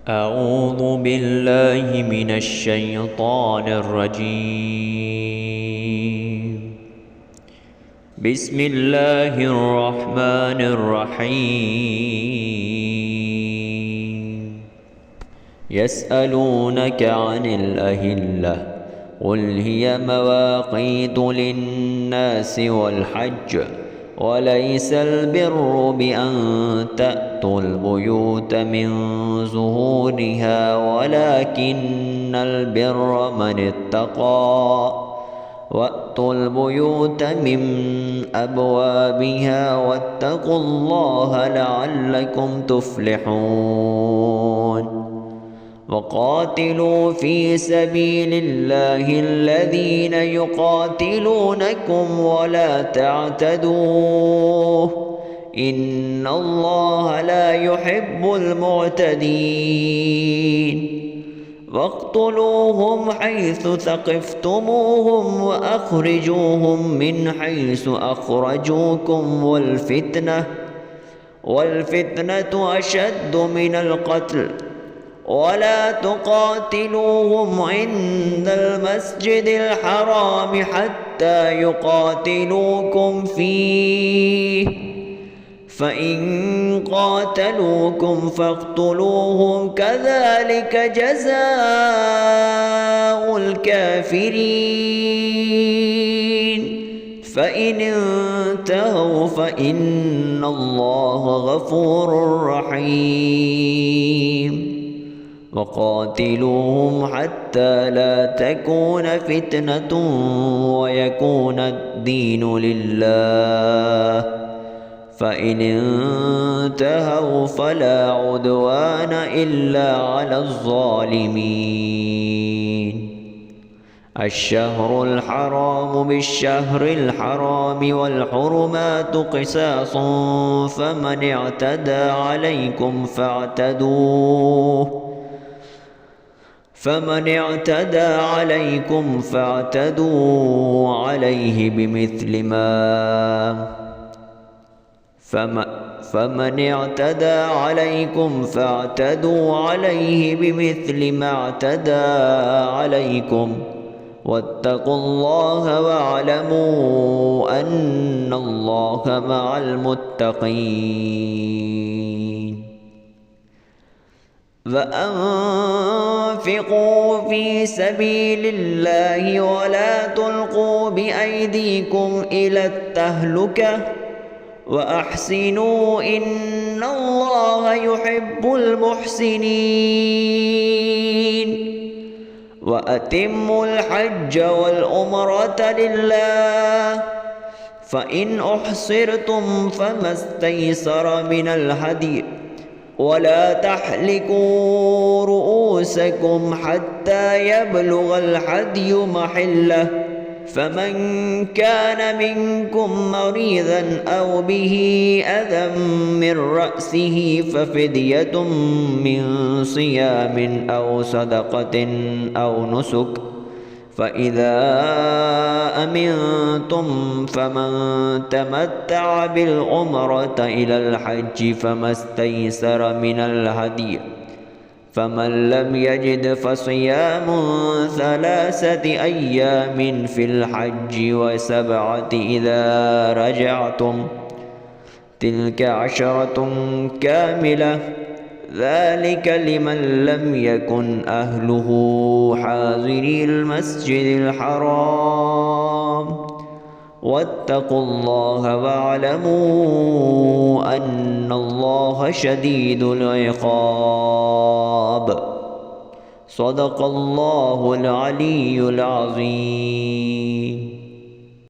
أعوذ بالله من الشيطان الرجيم. بسم الله الرحمن الرحيم. يسألونك عن الأهلة قل هي مواقيت للناس والحج وليس البر بأن تأتوا البيوت من ظهورها ولكن البر من اتقى وأتوا البيوت من أبوابها واتقوا الله لعلكم تفلحون. وقاتلوا في سبيل الله الذين يقاتلونكم ولا تعتدوا إن الله لا يحب المعتدين. واقتلوهم حيث ثقفتموهم وأخرجوهم من حيث أخرجوكم والفتنة أشد من القتل ولا تقاتلوهم عند المسجد الحرام حتى يقاتلوكم فيه فإن قاتلوكم فاقتلوهم كذلك جزاء الكافرين. فإن انتهوا فإن الله غفور رحيم. وقاتلوهم حتى لا تكون فتنة ويكون الدين لله فإن انتهوا فلا عدوان إلا على الظالمين. الشهر الحرام بالشهر الحرام والحرمات قصاص فمن اعتدى عليكم فاعتدوا عليه بمثل ما اعتدى عليكم واتقوا الله واعلموا أن الله مع المتقين. وأنفقوا في سبيل الله ولا تلقوا بأيديكم إلى التهلكة وأحسنوا إن الله يحب المحسنين. وأتموا الحج والعمرة لله فإن أحصرتم فما استيسر من الهدي ولا تحلقوا رؤوسكم حتى يبلغ الهدي محله فمن كان منكم مريضا أو به أذى من رأسه ففدية من صيام أو صدقة أو نسك فإذا أمنتم فمن تمتع بالعمرة إلى الحج فما استيسر من الهدي فمن لم يجد فصيام 3 أيام في الحج و7 إذا رجعتم تلك 10 كاملة ذلك لمن لم يكن أهله حاضري المسجد الحرام واتقوا الله واعلموا أن الله شديد العقاب. صدق الله العلي العظيم.